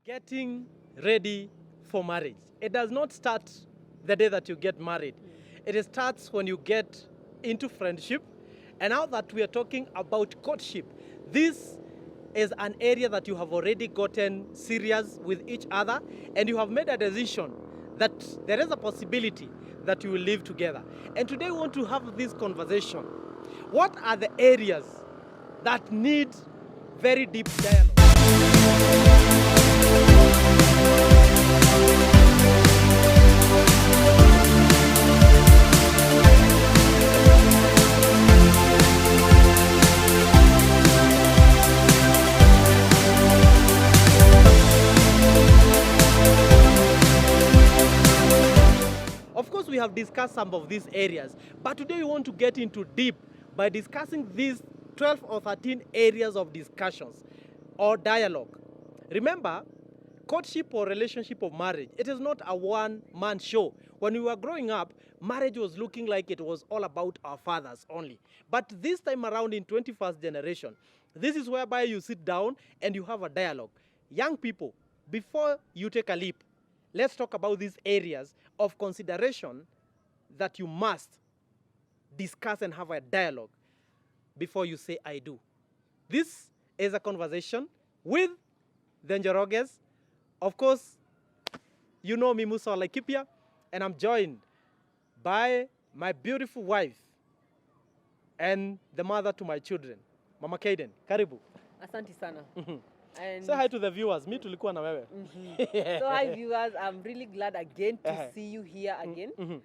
Getting ready for marriage. It does not start the day that you get married. It starts when you get into friendship. And now that we are talking about courtship, this is an area that you have already gotten serious with each other and you have made a decision that there is a possibility that you will live together. And today we want to have this conversation. What are the areas that need very deep dialogue? Of course, we have discussed some of these areas, but today we want to get into deep by discussing these 12 or 13 areas of discussions or dialogue. Remember, courtship or relationship of marriage, it is not a one-man show. When we were growing up, marriage was looking like it was all about our fathers only. But this time around in 21st generation, this is whereby you sit down and you have a dialogue. Young people, before you take a leap, let's talk about these areas of consideration that you must discuss and have a dialogue before you say, I do. This is a conversation with the Njoroges. Of course, you know me, Musa Laikipia, and I'm joined by my beautiful wife and the mother to my children, Mama Kaden. Karibu. Asante sana. And say hi to the viewers. Me tulikuwa na wewe. So hi viewers, I'm really glad again to see you here again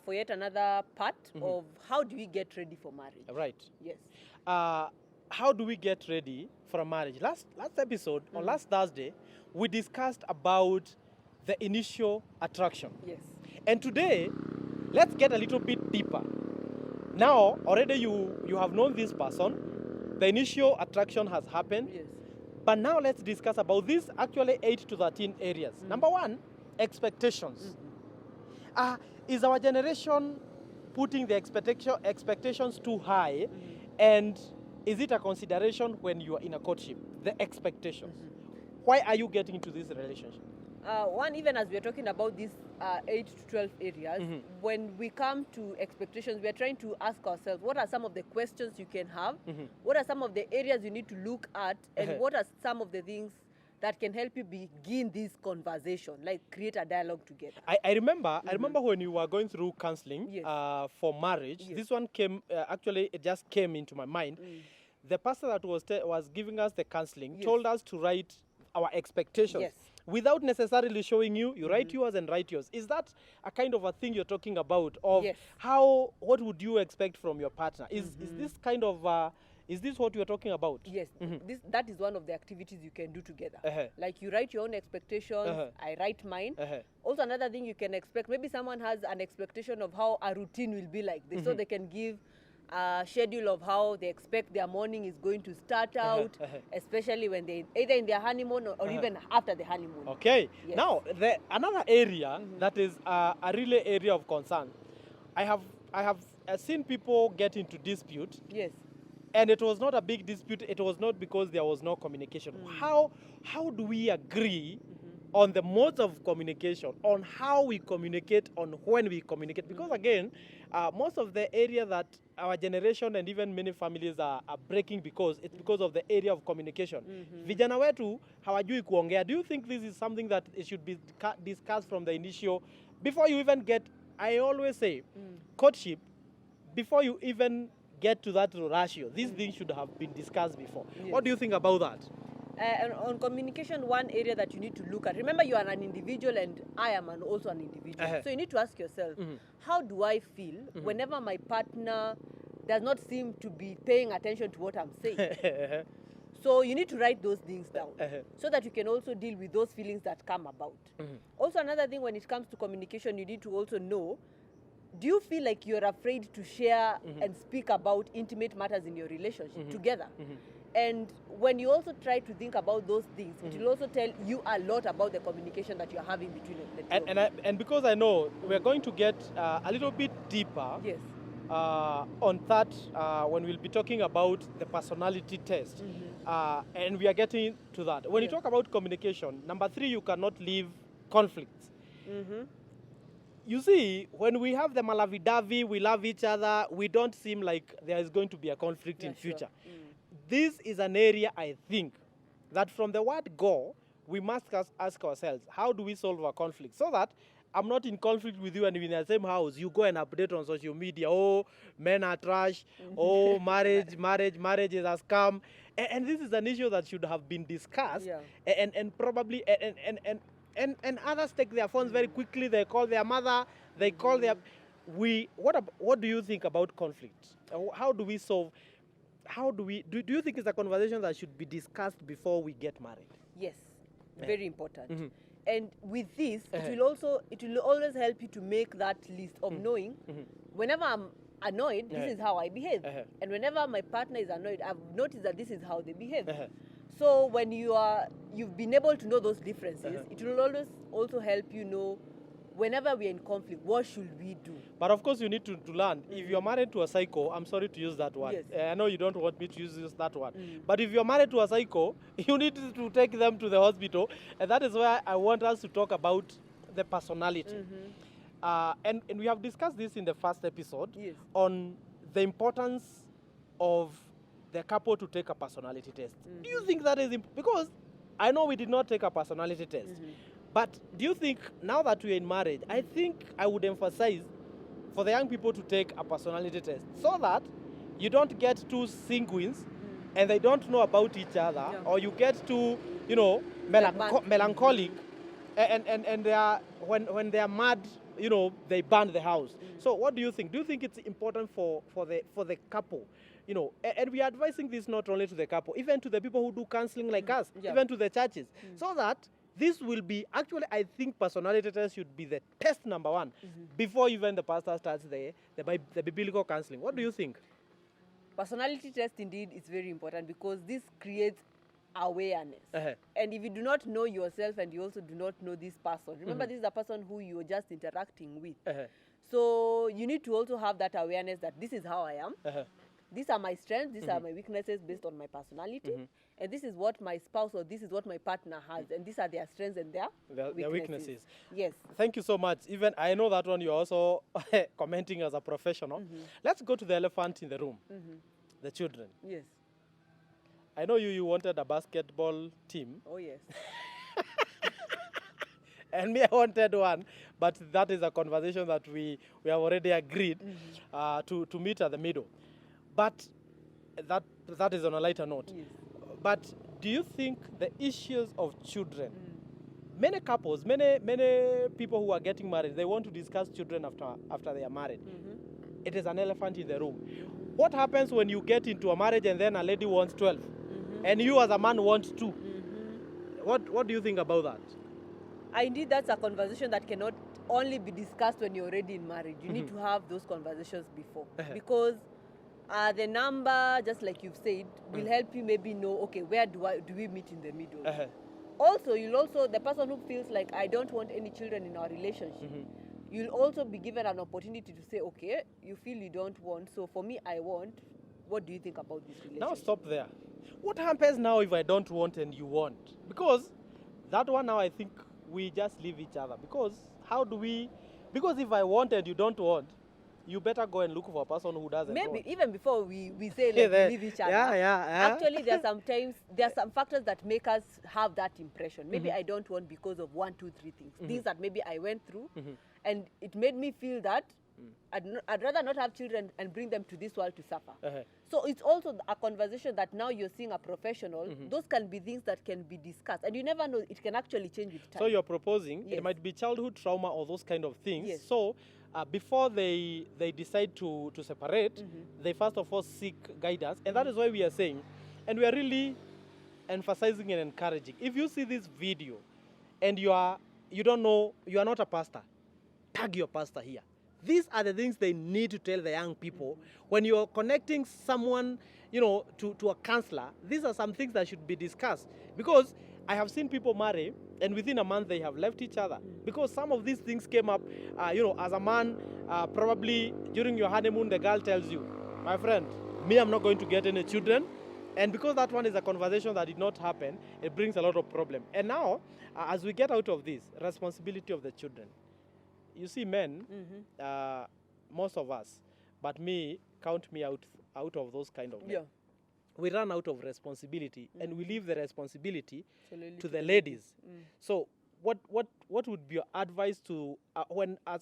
for yet another part of how do we get ready for marriage. Right. Yes. How do we get ready for a marriage? Last episode, on last Thursday, we discussed about the initial attraction. Yes. And today, let's get a little bit deeper. Now, already you have known this person. The initial attraction has happened. Yes. But now let's discuss about these actually 8 to 13 areas. Number one, expectations. Is our generation putting the expectations too high? And is it a consideration when you are in a courtship? The expectations. Why are you getting into this relationship? One, even as we're talking about these 8 to 12 areas, when we come to expectations, we're trying to ask ourselves, what are some of the questions you can have? What are some of the areas you need to look at? And what are some of the things that can help you begin this conversation, like create a dialogue together? I remember when you were going through counseling for marriage, this one came, actually it just came into my mind. The pastor that was giving us the counseling told us to write our expectations. Yes. Without necessarily showing you write yours and write yours. Is that a kind of a thing you're talking about? Of what would you expect from your partner? Is this kind of, is this what you're talking about? Yes, that is one of the activities you can do together. Like you write your own expectations, I write mine. Also another thing you can expect, maybe someone has an expectation of how a routine will be like this, so they can give a schedule of how they expect their morning is going to start out, especially when they either in their honeymoon or even after the honeymoon. Okay. Yes. Now, another area that is a really area of concern. I have seen people get into dispute. Yes. And it was not a big dispute. It was not because there was no communication. How do we agree on the modes of communication, on how we communicate, on when we communicate? Because again, most of the area that our generation and even many families are breaking because of the area of communication. Vijana wetu hawajui kuongea. Do you think this is something that it should be discussed from the initial, before you even get, I always say, courtship, before you even get to that ratio, these things should have been discussed before. Yes. What do you think about that? And on communication, one area that you need to look at, remember you are an individual and I am also an individual. So you need to ask yourself, how do I feel whenever my partner does not seem to be paying attention to what I'm saying? So you need to write those things down so that you can also deal with those feelings that come about. Also another thing when it comes to communication, you need to also know, do you feel like you're afraid to share and speak about intimate matters in your relationship together? And when you also try to think about those things, it will also tell you a lot about the communication that you're having between the two. And because I know we're going to get a little bit deeper on that when we'll be talking about the personality test. And we are getting to that. When you talk about communication, number 3, you cannot leave conflicts. You see, when we have the malavi-davi, we love each other, we don't seem like there is going to be a conflict in future. This is an area, I think, that from the word go, we must ask ourselves, how do we solve a conflict? So that I'm not in conflict with you and in the same house, you go and update on social media, oh, men are trash, oh, marriage is a scam. And this is an issue that should have been discussed, and probably, and others take their phones very quickly, they call their mother, they call their... What do you think about conflict? How do we solve... do you think it's a conversation that should be discussed before we get married? Yes, very important. And with this, it will always help you to make that list of knowing whenever I'm annoyed, this is how I behave. And whenever my partner is annoyed, I've noticed that this is how they behave. So when you've been able to know those differences, it will always also help you know whenever we're in conflict, what should we do? But of course, you need to learn. If you're married to a psycho, I'm sorry to use that word. I know you don't want me to use that word. But if you're married to a psycho, you need to take them to the hospital. And that is why I want us to talk about the personality. And we have discussed this in the first episode on the importance of the couple to take a personality test. Do you think that is important? Because I know we did not take a personality test. But do you think, now that we're in marriage, I think I would emphasize for the young people to take a personality test so that you don't get too sanguine and they don't know about each other, or you get too, melancholic, and they are, when they are mad, they burn the house. So what do you think? Do you think it's important for the couple? And we are advising this not only to the couple, even to the people who do counseling like us, even to the churches, so that this will be, actually, I think personality test should be the test number 1 before even the pastor starts the biblical counseling. What do you think? Personality test indeed is very important because this creates awareness. And if you do not know yourself and you also do not know this person, remember this is a person who you're just interacting with. So you need to also have that awareness that this is how I am. These are my strengths, these are my weaknesses based on my personality. And this is what my spouse or this is what my partner has. And these are their strengths and their weaknesses. Yes. Thank you so much. Even I know that one you're also commenting as a professional. Let's go to the elephant in the room, the children. Yes. I know you wanted a basketball team. Oh, yes. And me, I wanted one. But that is a conversation that we have already agreed to meet at the middle. But that is on a lighter note. Yes. But do you think the issues of children, many couples, many people who are getting married, they want to discuss children after they are married. It is an elephant in the room. What happens when you get into a marriage and then a lady wants 12 and you as a man want 2? What do you think about that? Indeed, that's a conversation that cannot only be discussed when you're already in marriage. You need to have those conversations before. Because the number, just like you've said, will help you maybe know, okay, where do we meet in the middle? Also, the person who feels like I don't want any children in our relationship, you'll also be given an opportunity to say, okay, you feel you don't want, so for me, I want. What do you think about this relationship? Now stop there. What happens now if I don't want and you want? Because that one now, I think we just leave each other. Because if I want and you don't want, you better go and look for a person who doesn't want. Maybe even before we say we leave each other. Actually, there are some factors that make us have that impression. Maybe I don't want because of 1, 2, 3 things. Things that maybe I went through, and it made me feel that I'd rather not have children and bring them to this world to suffer. So it's also a conversation that now you're seeing a professional. Those can be things that can be discussed. And you never know, it can actually change with time. So you're proposing, it might be childhood trauma or those kind of things. So before they decide to separate, they first of all seek guidance. And that is why we are saying, and we are really emphasizing and encouraging. If you see this video and you don't know, you are not a pastor, tag your pastor here. These are the things they need to tell the young people. When you're connecting someone, to a counselor, these are some things that should be discussed. Because I have seen people marry, and within a month they have left each other. Because some of these things came up, as a man, probably during your honeymoon, the girl tells you, my friend, me, I'm not going to get any children. And because that one is a conversation that did not happen, it brings a lot of problem. And now, as we get out of this, responsibility of the children. You see, men, most of us, but me, count me out of those kind of men. Yeah. We run out of responsibility, and we leave the responsibility to the ladies. So what would be your advice to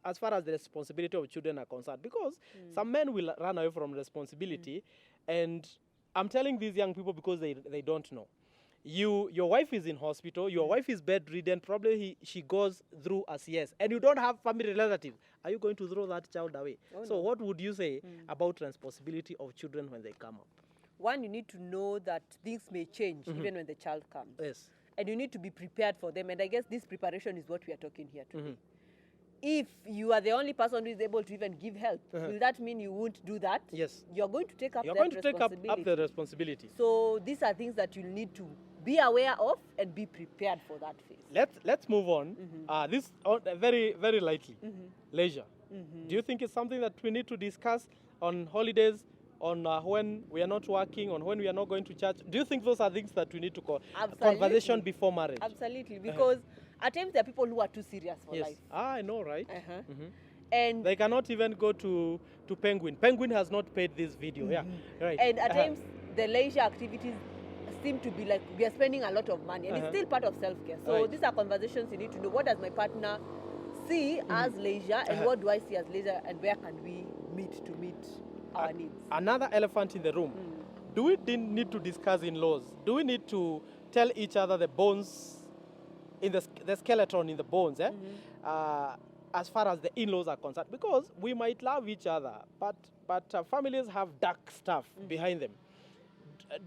as far as the responsibility of children are concerned? Because some men will run away from responsibility, and I'm telling these young people because they don't know. Your wife is in hospital, your wife is bedridden, probably she goes through a CS, and you don't have family relatives. Are you going to throw that child away? So what would you say about responsibility of children when they come up? One, you need to know that things may change even when the child comes. Yes. And you need to be prepared for them. And I guess this preparation is what we are talking here today. If you are the only person who is able to even give help, will that mean you won't do that? Yes. You're going to take up You're that going to take up responsibility. the responsibility. So these are things that you need to be aware of and be prepared for that phase. Let's move on. This very, very lightly. Leisure. Do you think it's something that we need to discuss on holidays, on when we are not working, on when we are not going to church? Do you think those are things that we need to call conversation before marriage? Absolutely, because at times there are people who are too serious for life. I know, right? And they cannot even go to Penguin. Penguin has not paid this video. Yeah, right. And at times the leisure activities seem to be like we are spending a lot of money, and it's still part of self-care. So these are conversations you need to know. What does my partner see as leisure, and what do I see as leisure, and where can we meet to meet our needs? Another elephant in the room. Do we need to discuss in-laws? Do we need to tell each other the bones, in the skeleton in the bones, as far as the in-laws are concerned? Because we might love each other, but families have dark stuff behind them.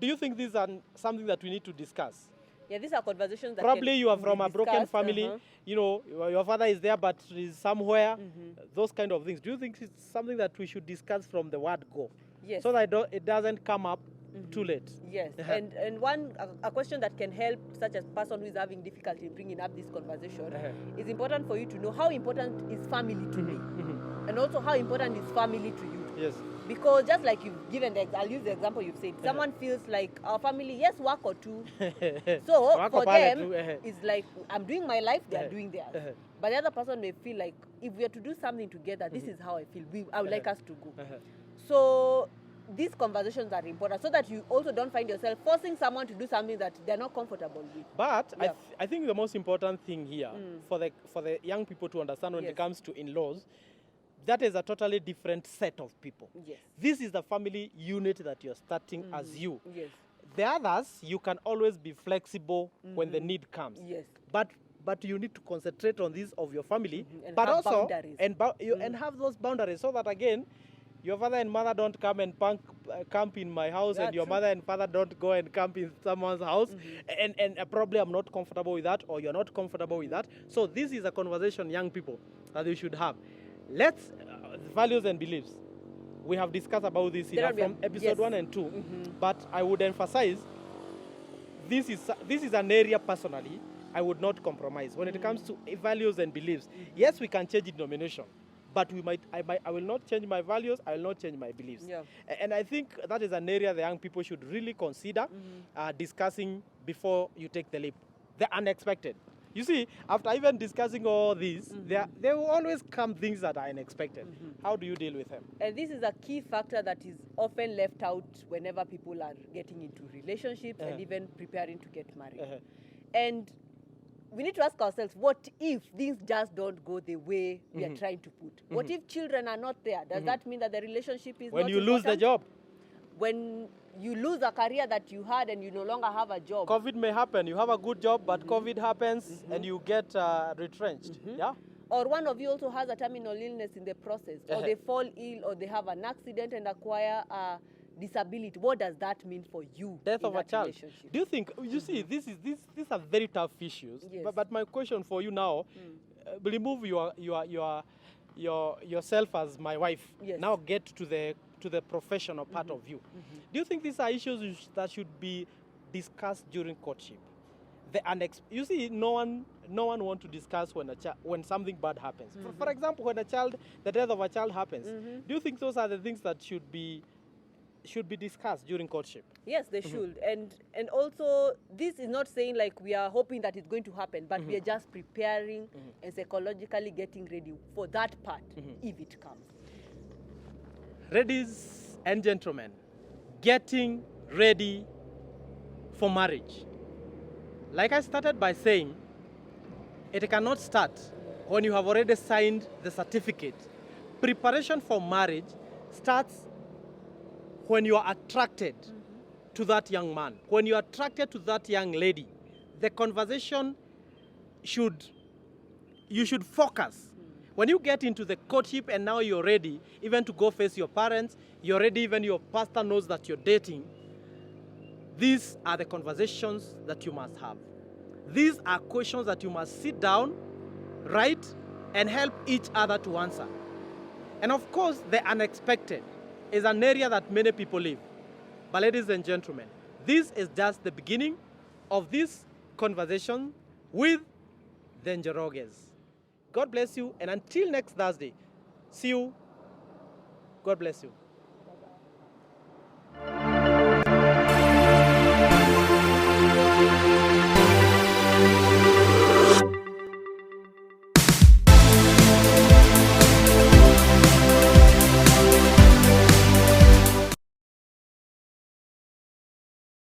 Do you think these are something that we need to discuss? Yeah, these are conversations that probably you are from a broken discussed, family, you know, your father is there but is somewhere, those kind of things. Do you think it's something that we should discuss from the word go? Yes. So that it doesn't come up too late? Yes, and a question that can help such a person who is having difficulty bringing up this conversation is important for you to know how important is family to me, and also how important is family to you. Yes. Because just like you've given, I'll use the example you've said, someone feels like our family, yes, work or two. So for them, it's like, I'm doing my life, they're doing theirs. But the other person may feel like, if we are to do something together, this is how I feel. I would like us to go. So these conversations are important so that you also don't find yourself forcing someone to do something that they're not comfortable with. But I think the most important thing here for the young people to understand when it comes to in-laws, that is a totally different set of people. Yes. This is the family unit that you're starting as you. Yes. The others, you can always be flexible when the need comes. Yes. But you need to concentrate on this of your family, And but have also boundaries. and have those boundaries so that again, your father and mother don't come and camp in my house, and your mother and father don't go and camp in someone's house, and probably I'm not comfortable with that, or you're not comfortable with that. So this is a conversation, young people, that you should have. Let's values and beliefs. We have discussed about this from episode 1 and 2, but I would emphasize this is an area personally I would not compromise when it comes to values and beliefs. Yes, we can change denomination, but I will not change my values, I will not change my beliefs. Yeah. And I think that is an area the young people should really consider discussing before you take the leap. The unexpected. You see, after even discussing all these, there will always come things that are unexpected. How do you deal with them? And this is a key factor that is often left out whenever people are getting into relationships and even preparing to get married. And we need to ask ourselves, what if things just don't go the way we are trying to put? What if children are not there? Does that mean that the relationship is when not you lose the job? When you lose a career that you had and you no longer have a job. COVID may happen. You have a good job, but COVID happens and you get retrenched. Yeah. Or one of you also has a terminal illness in the process, or they fall ill, or they have an accident and acquire a disability. What does that mean for you? Death of a child. Do you think, you see, these are very tough issues. Yes. But my question for you now, remove yourself as my wife. Yes. Now get to the professional part of you. Do you think these are issues that should be discussed during courtship? You see, no one wants to discuss when something bad happens. For example, when the death of a child happens, do you think those are the things that should be should be discussed during courtship. Yes, they should. And also, this is not saying like we are hoping that it's going to happen, but we are just preparing and psychologically getting ready for that part if it comes. Ladies and gentlemen, getting ready for marriage. Like I started by saying, it cannot start when you have already signed the certificate. Preparation for marriage starts when you are attracted to that young man. When you are attracted to that young lady, the conversation you should focus. When you get into the courtship and now you're ready, even to go face your parents, you're ready, even your pastor knows that you're dating, these are the conversations that you must have. These are questions that you must sit down, write, and help each other to answer. And of course, the unexpected is an area that many people live. But ladies and gentlemen, this is just the beginning of this conversation with the Njoroges. God bless you, and until next Thursday, see you. God bless you.